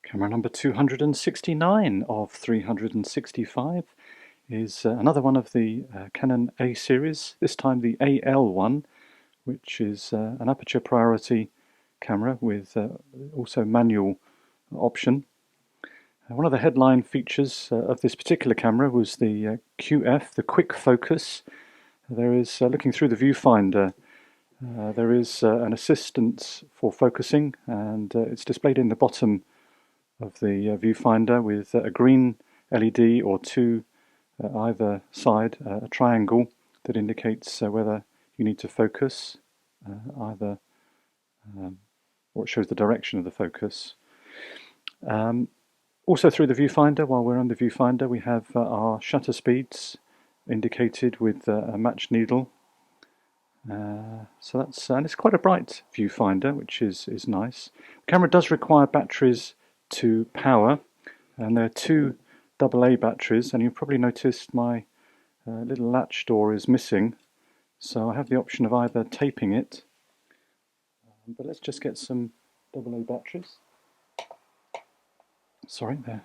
Camera number 269 of 365 is another one of the Canon A series, this time the AL1, which is an aperture priority camera with also manual option. One of the headline features of this particular camera was the QF, the quick focus. There is, looking through the viewfinder, there is an assistance for focusing, and it's displayed in the bottom of the viewfinder with a green LED or two either side, a triangle that indicates whether you need to focus, either or it shows the direction of the focus. Also through the viewfinder, while we're on the viewfinder, we have our shutter speeds indicated with a match needle. So that's and it's quite a bright viewfinder, which is nice. The camera does require batteries to power, and there are two AA batteries, and you've probably noticed my little latch door is missing, so I have the option of either taping it, but let's just get some AA batteries. Sorry, they're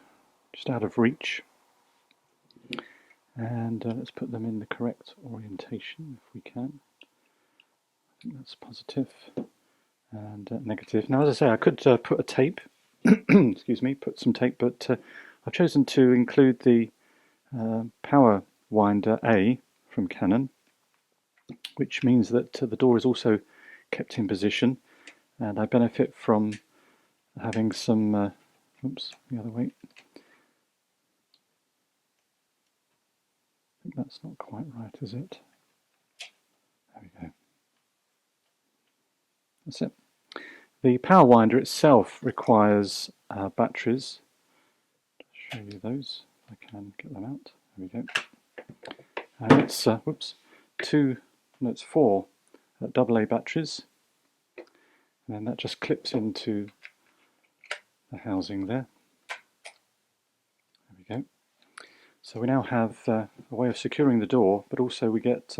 just out of reach, and let's put them in the correct orientation if we can. I think that's positive and negative. Now, as I say, I could put a tape excuse me, put some tape, but I've chosen to include the power winder A from Canon, which means that the door is also kept in position, and I benefit from having some oops, the other way. I think that's not quite right, is it? There we go. That's it. The power winder itself requires batteries. I'll show you those if I can get them out. There we go. And it's it's four AA batteries, and then that just clips into the housing there. There we go. So we now have a way of securing the door, but also we get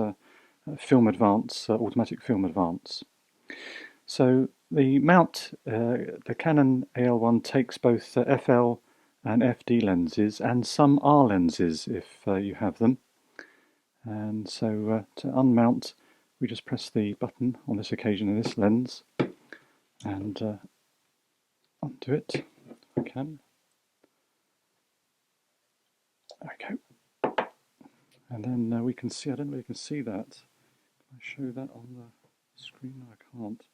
film advance, automatic film advance. So the mount, the Canon AL1 takes both FL and FD lenses and some R lenses if you have them. And so to unmount, we just press the button on this occasion in this lens and undo it if I can. There we go. And then we can see, I don't know if you can see that. Can I show that on the screen? No, I can't.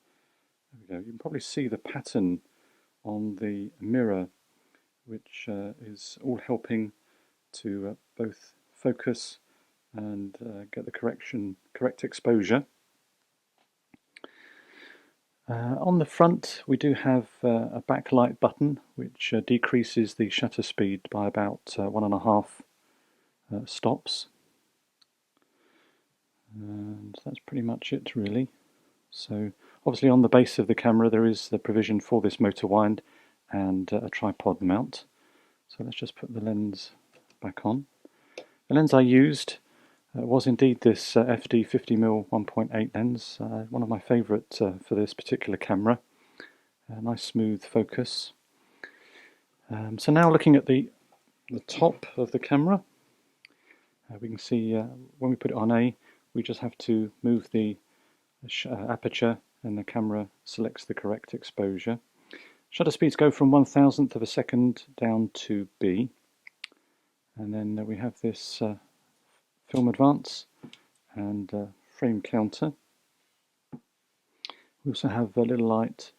There we go. You can probably see the pattern on the mirror, which is all helping to both focus and get the correct exposure. On the front we do have a backlight button which decreases the shutter speed by about 1.5 stops, and that's pretty much it really. So obviously on the base of the camera there is the provision for this motor wind and a tripod mount. So let's just put the lens back on. The lens I used was indeed this FD 50mm 1.8 lens, one of my favourite for this particular camera. A nice smooth focus. So now looking at the top of the camera, we can see when we put it on A, we just have to move the aperture and the camera selects the correct exposure. Shutter speeds go from 1/1000th of a second down to B, and then we have this film advance and frame counter. We also have a little light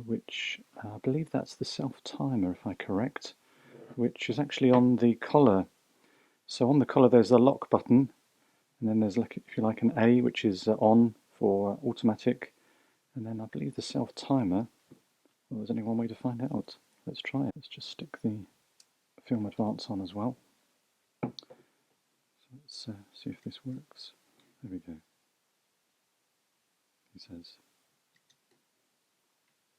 which I believe that's the self timer if I correct, which is actually on the collar. So on the collar there's a lock button, and then there's, like, if you like, an A which is on for automatic, and then I believe the self timer. Well, there's only one way to find out. Let's try it. Let's just stick the film advance on as well. So let's see if this works. There we go. He says.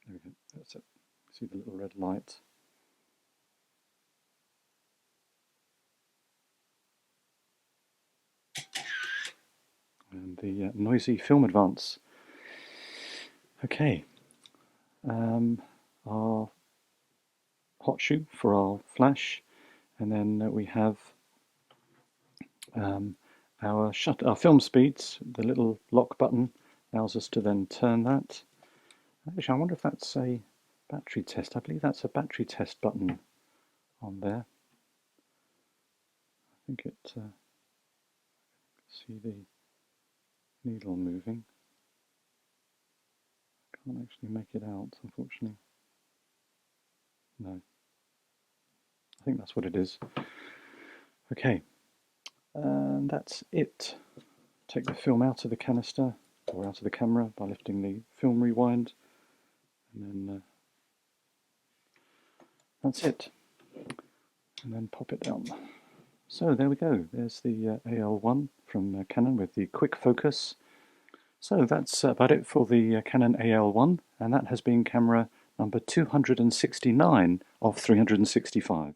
There we go. That's it. See the little red light. And the noisy film advance. Okay. Our hot shoe for our flash, and then we have our film speeds. The little lock button allows us to then turn that. Actually, I wonder if that's a battery test. I believe that's a battery test button on there. I think it see the needle moving. Can't actually make it out, unfortunately. No. I think that's what it is. Okay, and that's it. Take the film out of the canister, or out of the camera, by lifting the film rewind, and then that's it. And then pop it down. So there we go, there's the AL1 from Canon with the quick focus. So that's about it for the Canon AL1, and that has been camera number 269 of 365.